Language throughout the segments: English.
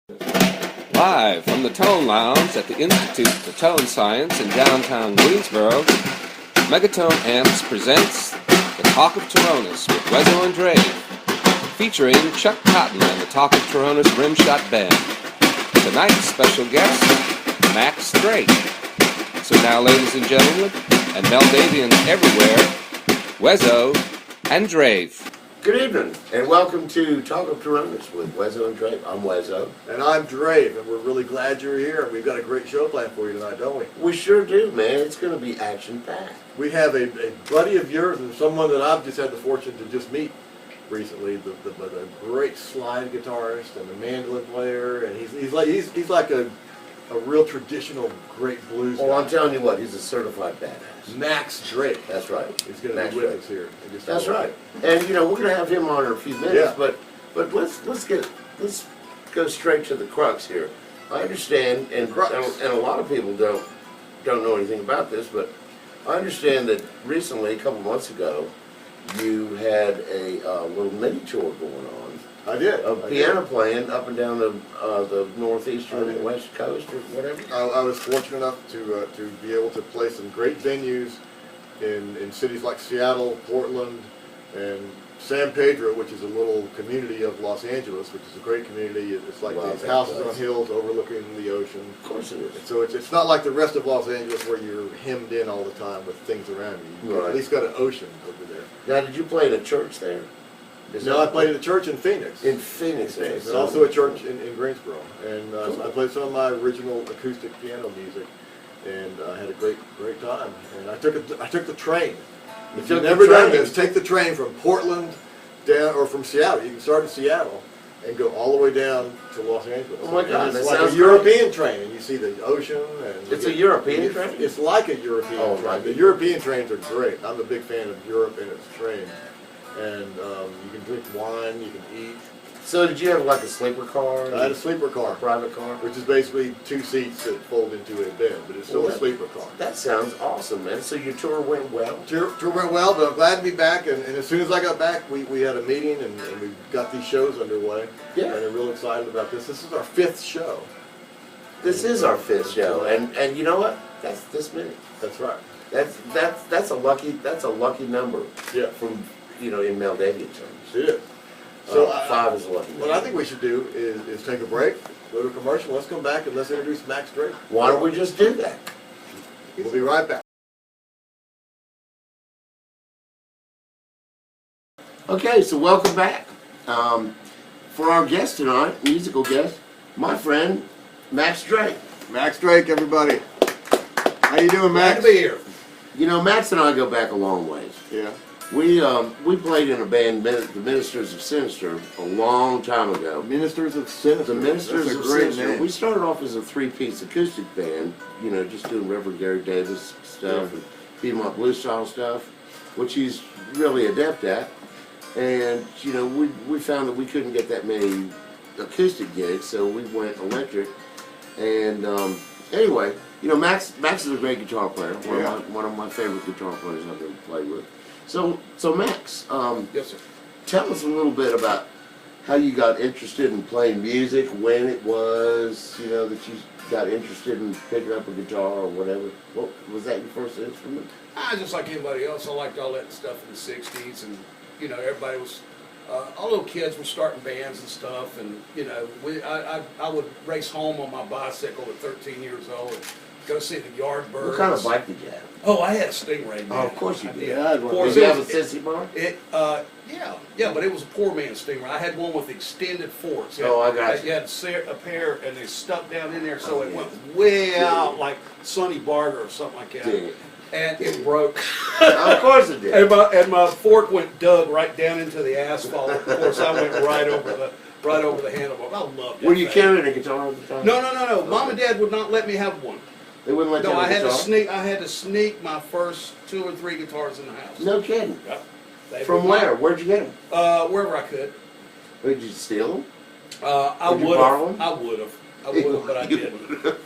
Live from the Tone Lounge at the Institute for Tone Science in downtown Greensboro, Megatone Amps presents the Talk of Teronus with Wezo and Drave, featuring Chuck Cotten and the Talk of Teronus Rimshot Band. Tonight's special guest, Max Drake. So now, ladies and gentlemen, and Meldavians everywhere, Wezo and Drave. Good evening, and welcome to Talk of Teronus with Wezo and Drave. I'm Wezo. And I'm Drave, and we're really glad you're here. We've got a great show planned for you tonight, don't we? We sure do, man. It's going to be action-packed. We have a buddy of yours and someone that I've just had the fortune to just meet recently, the great slide guitarist and a mandolin player, and he's like a real traditional great blues guy. I'm telling you what, he's a certified badass. Max Drake. That's right. He's going to be with us here. That's right. And we're going to have him on in a few minutes, but let's go straight to the crux here. I understand, and a lot of people don't know anything about this, but I understand that recently, a couple months ago, you had a little mini tour going on. I did. Of piano playing up and down the northeastern and west coast or whatever. I was fortunate enough to be able to play some great venues in cities like Seattle, Portland, and San Pedro, which is a little community of Los Angeles, which is a great community. It's like these houses on hills overlooking the ocean. Of course it is. So it's not like the rest of Los Angeles where you're hemmed in all the time with things around you. You've at least got an ocean over there. Now, did you play in a church there? No, I played at a church in Phoenix. In Phoenix, and also a church in Greensboro. And I played some of my original acoustic piano music, and I had a great time. And I took the train. If you've never done this, take the train from Portland down, or from Seattle. You can start in Seattle and go all the way down to Los Angeles. Oh my God, it's like a European train, and you see the ocean. And it's a European train? It's like a European train. The European trains are great. I'm a big fan of Europe and its trains. And you can drink wine, you can eat. So did you have like a sleeper car? I had a sleeper car. A private car? Which is basically two seats that fold into a bed, but it's still a sleeper car. That sounds awesome, man. So your tour went well? Tour went well, but I'm glad to be back. And as soon as I got back, we had a meeting and we got these shows underway. Yeah. And I'm real excited about this. This is our 5th show. This is our 5th show, and you know what? That's this many. That's right. That's a lucky number. Yeah. From in Meldavian terms. It is. So 5 is lucky. What I think we should do is take a break, go to a commercial. Let's come back and let's introduce Max Drake. Why don't we just do that? We'll be right back. Okay, so welcome back. For our guest tonight, musical guest, my friend, Max Drake. Max Drake, everybody. How you doing, Max? Glad to be here. Max and I go back a long ways. Yeah. We played in a band, the Ministers of Sinister, a long time ago. Ministers of Sinister. The Ministers That's of a great Sinister. name. We started off as a 3-piece acoustic band, just doing Reverend Gary Davis stuff and beat 'em up blues style stuff, which he's really adept at. And we found that we couldn't get that many acoustic gigs, so we went electric. And anyway, Max is a great guitar player. One of my favorite guitar players I've ever played with. So Max, Yes, sir. tell us a little bit about how you got interested in playing music, when it was, that you got interested in picking up a guitar or whatever. What, was that your first instrument? Just like anybody else, I liked all that stuff in the 60s, and, everybody was, all little kids were starting bands and stuff, and, I would race home on my bicycle at 13 years old and go see the Yardbirds. What kind of bike did you have? Oh, I had a Stingray, man. Oh, of course you did. Yeah, Did you have a sissy bar? Yeah, but it was a poor man's Stingray. I had one with extended forks. Oh, I got you. You had a pair, and they stuck down in there, so it went way out like Sonny Barger or something like that. Did. And it broke. Of course it did. And my fork dug right down into the asphalt. Of course, I went right over the handlebar. I loved it. Were you carrying a guitar at the time? No. Mom and Dad would not let me have one. They wouldn't let you No, have a guitar? I had to sneak my first 2 or 3 guitars in the house. No kidding. Yep. From where? Where'd you get them? Wherever I could. Did you steal them? I Did you would borrow have. them? I would have, but I didn't.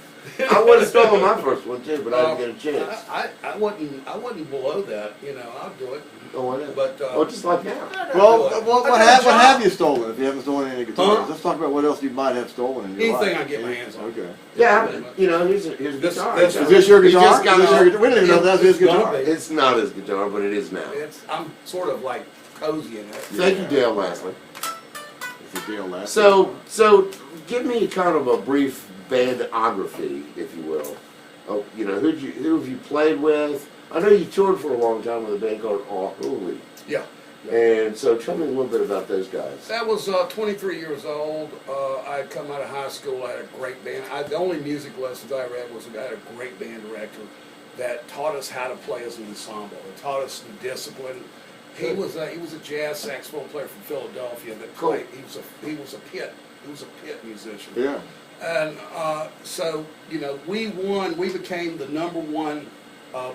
I would have stolen my first one too, but I didn't get a chance. I wasn't below that, you know, I'll do it. Oh, why not? But, oh, just like now. Well, what have you stolen if you haven't stolen any guitars? Huh? Let's talk about what else you might have stolen in your life. Anything I get my hands on. Okay. Yeah, you know, here's a guitar. this- Is this your He guitar? just got Is this your off- guitar? We didn't even know that's his It's gonna guitar. be. It's not his guitar, but it is now. I'm sort of like cozy in it. Thank you, Dale Lastly. It's a deal last. So give me kind of a brief bandography, if you will. Oh, you know, who have you played with? I know you toured for a long time with a band called All Holy. Yeah. And so tell me a little bit about those guys. That was 23 years old. I had come out of high school. I had a great band. The only music lessons I ever had was I had a great band director that taught us how to play as an ensemble. It taught us the discipline. He was a jazz saxophone player from Philadelphia that played. He was a pit musician. Yeah. And so, you know, we became the #1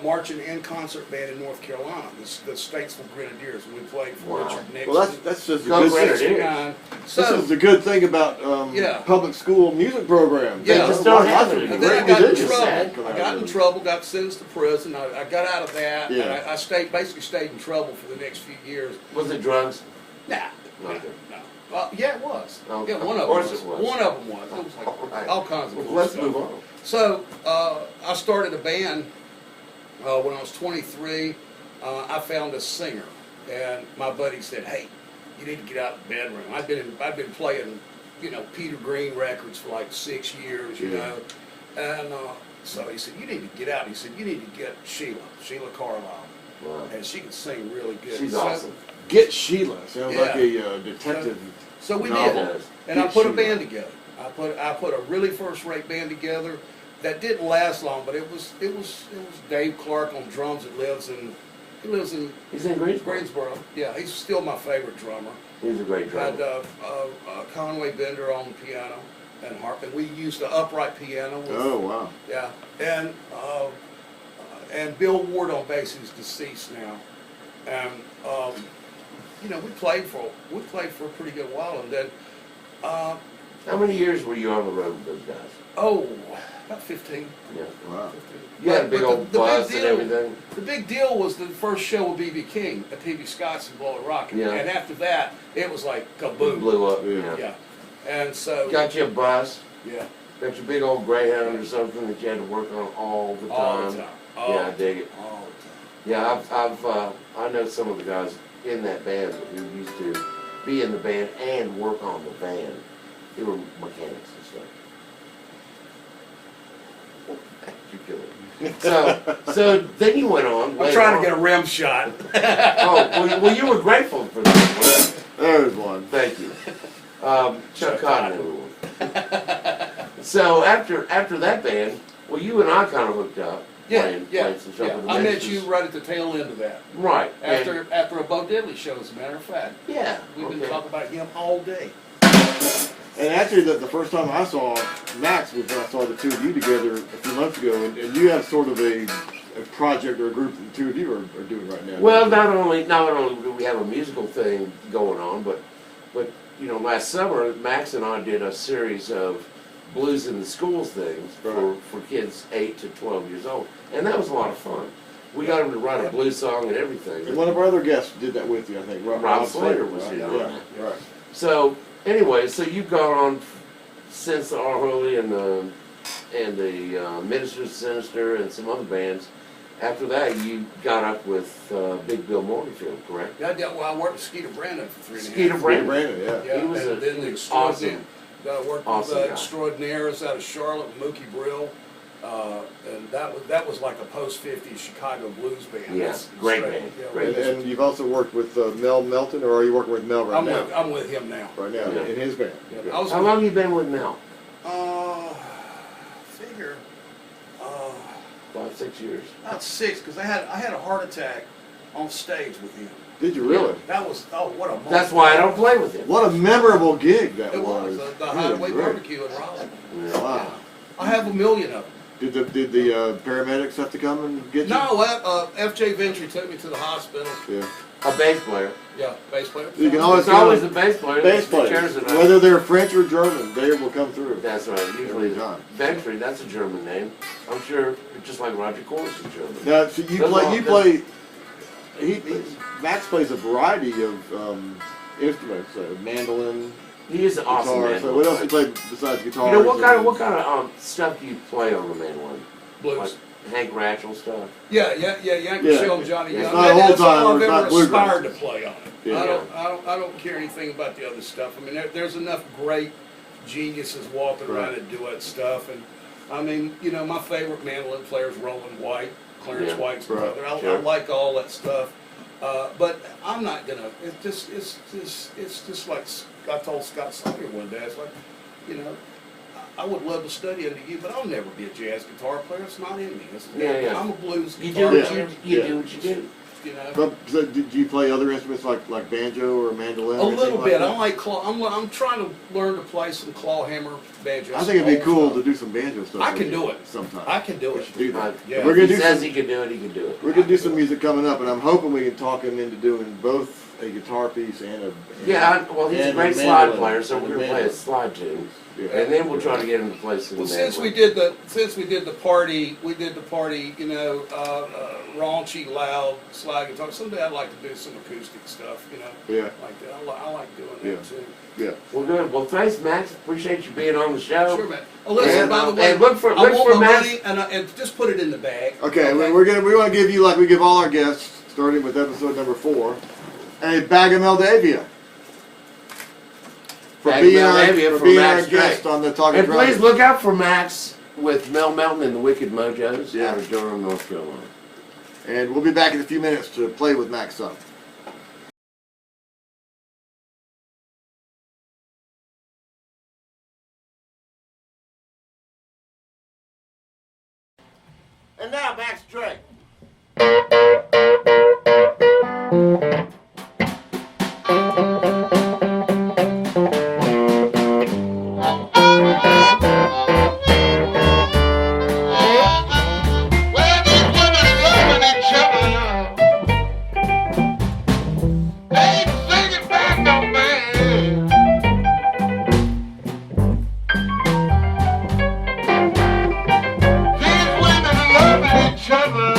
marching and concert band in North Carolina, the Statesville Grenadiers. We played for Wow. Richard Nixon. Well, that's just a Go good Grenadiers. thing. 69. This So, is the good thing about Yeah. public school music programs. Yeah. They just don't have lots of it and great then I got in musicians. trouble. I got in trouble, got sentenced to prison. I got out of that, and Yeah. I basically stayed in trouble for the next few years. Was it drugs? Nah, Okay. no. Well, yeah, it was. Oh, Yeah, one of of course them it was. One of them was. It was like Right. all kinds of Well, cool let's stuff. move on. So I started a band when I was 23. I found a singer, and my buddy said, "Hey, you need to get out of the bedroom." I'd been playing, you know, Peter Green records for like 6 years, you know, and so he said, "You need to get out." He said, "You need to get Sheila Carlisle, Wow. and she can sing really good." She's So- awesome. Get Sheila. Sounds like Yeah. a detective. So we novel. did, and I Get put a Sheila. band together. I put a really first-rate band together that didn't last long, but it was Dave Clark on drums. He lives in He's in Greensboro. Greensboro. Yeah, he's still my favorite drummer. He's a great Had drummer. Conway Bender on the piano and harp, and we used the upright piano. With, Oh, wow. Yeah, and Bill Ward on bass, who's deceased now, and you know we played for a pretty good while, and then How many years were you on the road with those guys? about 15. Yeah. Wow. You had a big But old bus and everything. The big deal was the first show with B.B. King at TV Scott's in Blow It Rocket, Yeah. and after that it was like It kaboom. blew up. Yeah. Yeah, and so Got you a bus. yeah, Got your big old Greyhound or something that you had to work on all the time. all the time. Yeah, I dig it. All the time. Yeah, I know some of the guys in that band who used to be in the band and work on the van. They were mechanics and stuff. You kill it. So then you went on. I'm trying to get a rim shot. Well, you were grateful for that. There's one. Thank you. Chuck Cotten. So after that band, well, you and I kind of hooked up. Playing some stuff yeah. with the I met Mexicans. you right at the tail end of that. Right. After a Bo Diddley show, as a matter of fact. Yeah. We've been okay. talking about him all day. And actually, the first time I saw Max was when I saw the two of you together a few months ago, and you have sort of a project or a group that the two of you are doing right now. Well, not only do we have a musical thing going on, but you know, last summer Max and I did a series of blues in the schools things for kids 8 to 12 years old, and that was a lot of fun. We got them to write a blues song and everything. And one of our other guests did that with you, I think. Rob Slater was right? here. Yeah, right. So anyway, so you've gone on since the Our Holy and the Ministers Sinister and some other bands. After that, you got up with Big Bill Morganfield, correct? Yeah, I worked with Skeeter Brandon for 3.5 Skeeter years. Brandon. Brandon, yeah. Yeah, He was and then the awesome. I worked Awesome with guy. Extraordinaires out of Charlotte, Mookie Brill, and that was like a post-50s Chicago blues band. Yeah, That's great straight, band, yeah, great. And you've also worked with Mel Melton, or are you working with Mel right now? I'm with him now. Right now, Yeah. in his band. Yeah, I was How long you been with Mel? figure 5, 6 years. about 6, because I had a heart attack on stage with him. Did you really? That was what a moment. That's why I don't play with him. What a memorable gig that It was. was the Really Hideaway great. Barbecue in Raleigh. Wow. I have 1 million of them. Did the paramedics have to come and get you? No, F.J. Ventry took me to the hospital. Yeah. A bass player. Yeah, bass player. You can always It's always the bass player. bass The chairs players, are not- whether they're French or German, they will come through. That's right. Usually Every time. Ventry, that's a German name. I'm sure, just like Roger Kohrs is German. Now, so you Those play. all- You play. Max plays a variety of instruments, mandolin, He is an awesome guitar. man. So what else do you play besides guitar? You know, what kind of stuff do you play on the mandolin? Blues. Like Hank Ratchell stuff? Yeah, Yankee Yeah. Shell, Johnny It's Young. not a That's whole all time, I've it's not ever bluegrass. aspired to play on it. Yeah. I don't care anything about the other stuff. I mean, there's enough great geniuses walking around Right. and doing stuff. And I mean, you know, my favorite mandolin player is Roland White, Clarence Yeah, White's right, brother. I sure. like all that stuff. But I'm not gonna. It's just like I told Scott Sawyer one day. It's like, you know, I would love to study under you, but I'll never be a jazz guitar player. It's not in me. Yeah. I'm a blues You guitar do what player. you Yeah. do what you do. You know. But so did you play other instruments like banjo or mandolin? A or anything little like bit. that? I like claw. I'm trying to learn to play some claw hammer banjo. I think it'd be some cool stuff. to do some banjo stuff. I with can you do it. sometime. I can do We it. should do that. Yeah. We're If gonna he do says some. he can do it, he can do it. We're gonna do some music coming up, and I'm hoping we can talk him into doing both a guitar piece and a. Well, he's a and great slide mandolin. player, so And we're gonna play a mandolin. slide tune, Yeah. and then we'll try to get him to play some. Well, since we mandolin. did the party, you know, raunchy, loud slide guitar. Someday I'd like to do some acoustic stuff, you know, Yeah. like that. I like doing Yeah. that too. Yeah. Well, good. Well, thanks, Max. Appreciate you being on the show. Sure, man. Oh, listen, And, by the way, and look for I want my Max. money and just put it in the bag. Okay, we want to give you, like we give all our guests, starting with episode number 4, a bag of Meldavia. For Bag of being Meldavia our, for being Max our guest Drake. on the Talk of And please Teronus. look out for Max with Mel Melton and the Wicked Mojos Yeah. out of Durham, North Carolina. And we'll be back in a few minutes to play with Max some. And now, Max Drake. Well, these women loving each other. They ain't singing back no man. These women loving each other.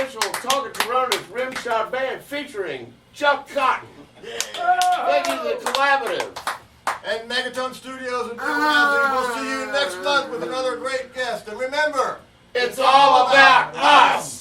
special Talk of Teronus Rimshot Band featuring Chuck Cotten. Thank you to the Collaborative. And Megaton Studios and Bill Ramsey. We'll see you next month with another great guest. And remember, It's all about us.